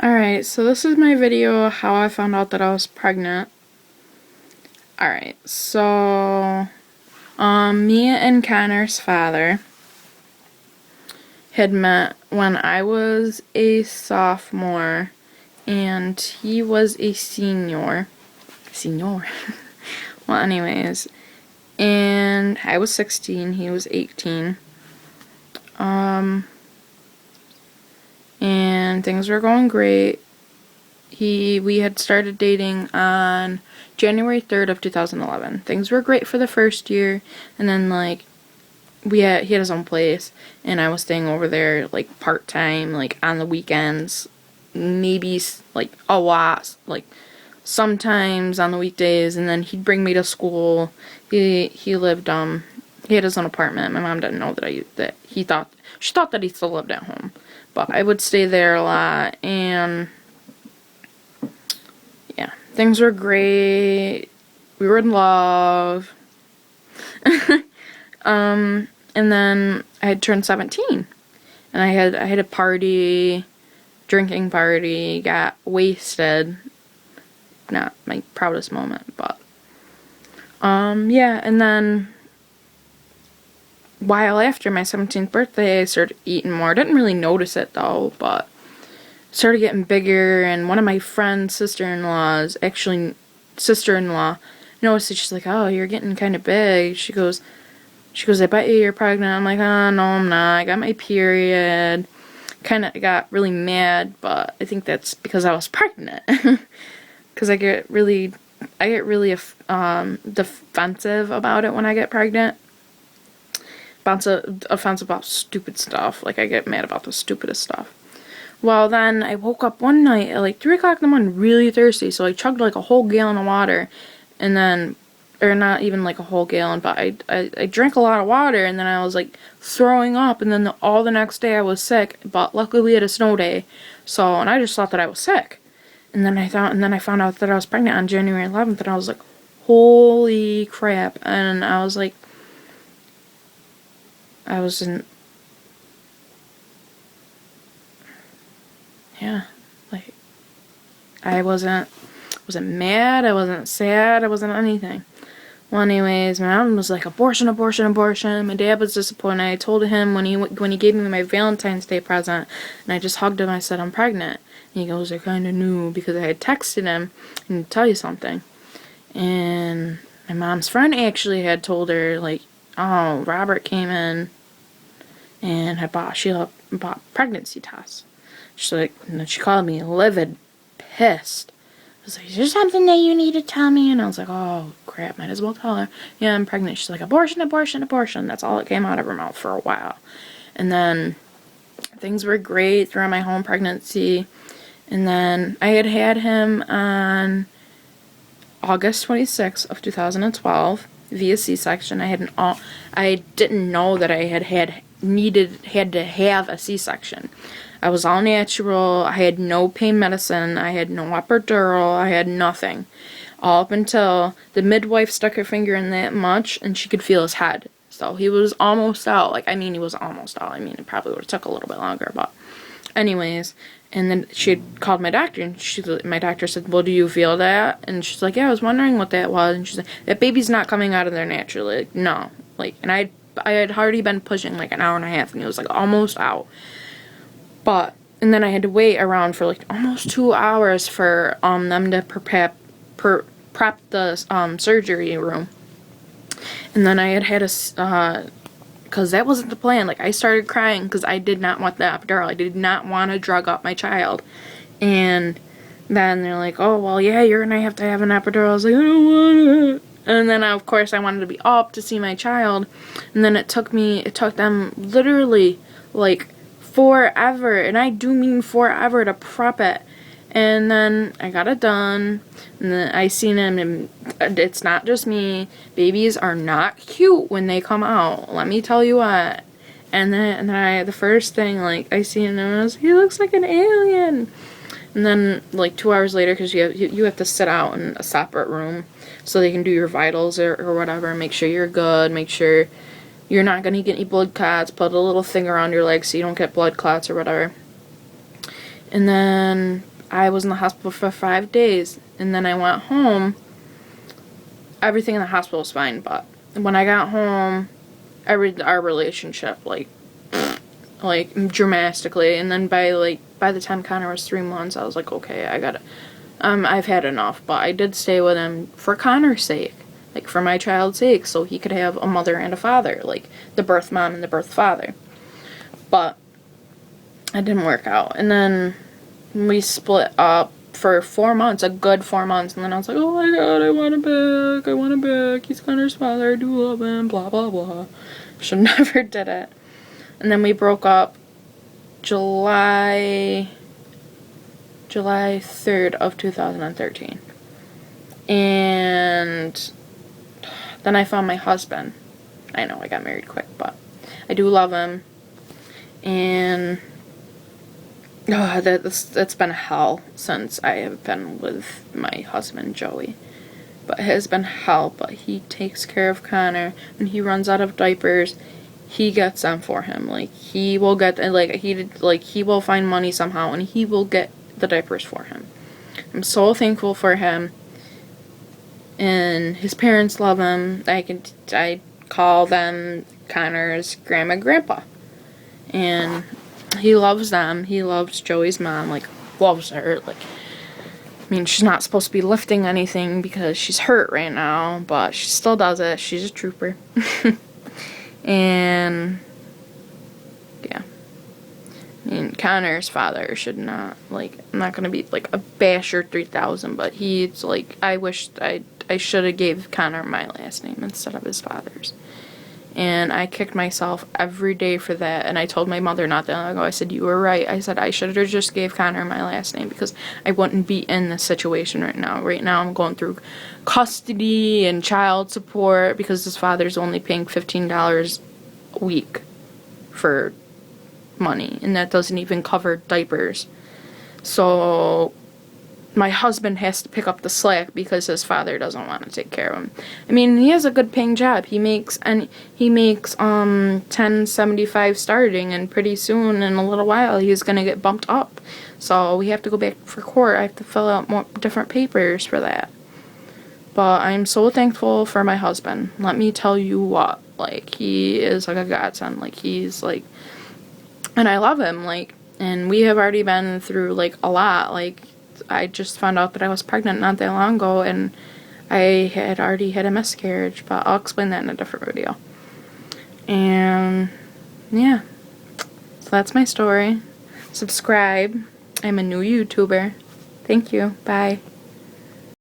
Alright, so this is my video how I found out that I was pregnant. Alright, so me and Connor's father had met when I was a sophomore and he was a senior. Senior. Well, anyways, and I was 16, he was 18. And things were going great. We had started dating on January 3rd of 2011. Things were great for the first year, and then he had his own place, and I was staying over there like part-time, like on the weekends, maybe like a lot, like sometimes on the weekdays, and then he'd bring me to school. He lived he had his own apartment. My mom didn't know that she thought that he still lived at home. But I would stay there a lot, and yeah, things were great. We were in love. And then I had turned 17, and I had a party, drinking party, got wasted. Not my proudest moment, but yeah, and then while after my 17th birthday, I started eating more. I didn't really notice it though, but started getting bigger, and one of my friend's sister-in-law, noticed it. She's like, "Oh, you're getting kind of big." She goes, "I bet you're pregnant." I'm like, "Oh, no, I'm not. I got my period." Kind of got really mad, but I think that's because I was pregnant. Because I get really defensive about it when I get pregnant. Offensive about stupid stuff. Like, I get mad about the stupidest stuff. Well, then I woke up one night at like 3 o'clock in the morning really thirsty, so I chugged like a whole gallon of water, and then, or not even like a whole gallon, but I drank a lot of water, and then I was like throwing up, and then all the next day I was sick, but luckily we had a snow day, and I just thought that I was sick. And then I found out that I was pregnant on January 11th, and I was like, holy crap. And I was like, like, I wasn't mad, I wasn't sad, I wasn't anything. Well, anyways, my mom was like, abortion, abortion, abortion. My dad was disappointed. I told him when he gave me my Valentine's Day present, and I just hugged him, I said, "I'm pregnant." And he goes, "I kind of knew," because I had texted him, and to tell you something. And my mom's friend actually had told her, like, "Oh, Robert came in and she bought pregnancy tests." She's like, and then she called me livid, pissed. I was like, "Is there something that you need to tell me?" And I was like, "Oh, crap, might as well tell her. Yeah, I'm pregnant." She's like, "Abortion, abortion, abortion." That's all that came out of her mouth for a while. And then things were great throughout my whole pregnancy. And then I had him on August 26th of 2012 via C-section. I didn't know that I had to have a C-section. I was all natural. I had no pain medicine. I had no epidural. I had nothing. All up until the midwife stuck her finger in that much, and she could feel his head. So he was almost out. He was almost out. It probably would have took a little bit longer, but anyways. And then she had called my doctor, and my doctor said, "Well, do you feel that?" And she's like, "Yeah, I was wondering what that was." And she's like, "That baby's not coming out of there naturally." Like, no. And I had already been pushing like an hour and a half, and it was like almost out. And then I had to wait around for like almost 2 hours for them to prep the surgery room. And then I had a because that wasn't the plan. Like, I started crying because I did not want the epidural. I did not want to drug up my child. And then they're like, "Oh, well, yeah, you're gonna have to have an epidural." I was like, "I don't want it." And then of course I wanted to be up to see my child. And then it took them literally like forever, and I do mean forever, to prep it. And then I got it done, and then I seen him, and it's not just me. Babies are not cute when they come out. Let me tell you what. And then the first thing, like, I seen him, and I was like, "He looks like an alien." And then, like, 2 hours later, because you have to sit out in a separate room so they can do your vitals or whatever, make sure you're good, make sure you're not going to get any blood clots, put a little thing around your leg so you don't get blood clots or whatever. And then I was in the hospital for 5 days. And then I went home. Everything in the hospital was fine, but when I got home, our relationship, like dramatically. And then by the time Connor was 3 months, I was like, okay, I gotta, I've had enough. But I did stay with him for Connor's sake, like for my child's sake, so he could have a mother and a father, like the birth mom and the birth father. But it didn't work out. And then we split up for 4 months, a good 4 months, and then I was like, oh my god, I want him back, he's Connor's father, I do love him, blah blah blah. Should never did it. And then we broke up July 3rd of 2013. And then I found my husband. I know I got married quick, but I do love him. And that's been hell since I have been with my husband, Joey. But it has been hell, but he takes care of Connor. When he runs out of diapers, he gets them for him. Like, he will get, he will find money somehow, and he will get the diapers for him. I'm so thankful for him. And his parents love him. I call them Connor's grandma and grandpa. And he loves them. He loves Joey's mom, like, loves her. Like, I mean, she's not supposed to be lifting anything because she's hurt right now, but she still does it. She's a trooper. And, yeah. I mean, Connor's father should not, like, I'm not gonna be, like, a basher 3000, but he's, like, I wish I should have gave Connor my last name instead of his father's. And I kicked myself every day for that. And I told my mother not that long ago, I said, you were right. I said, I should have just gave Connor my last name because I wouldn't be in this situation right now. Right now I'm going through custody and child support because his father's only paying $15 a week for money. And that doesn't even cover diapers. So my husband has to pick up the slack because his father doesn't want to take care of him. I mean, he has a good paying job. He makes $10.75 starting, and pretty soon, in a little while, he's gonna get bumped up. So we have to go back for court. I have to fill out more different papers for that. But I'm so thankful for my husband. Let me tell you what, like, he is like a godsend. Like, he's like, and I love him. Like, and we have already been through like a lot. Like, I just found out that I was pregnant not that long ago, and I had already had a miscarriage, but I'll explain that in a different video. And, yeah. So that's my story. Subscribe. I'm a new YouTuber. Thank you. Bye.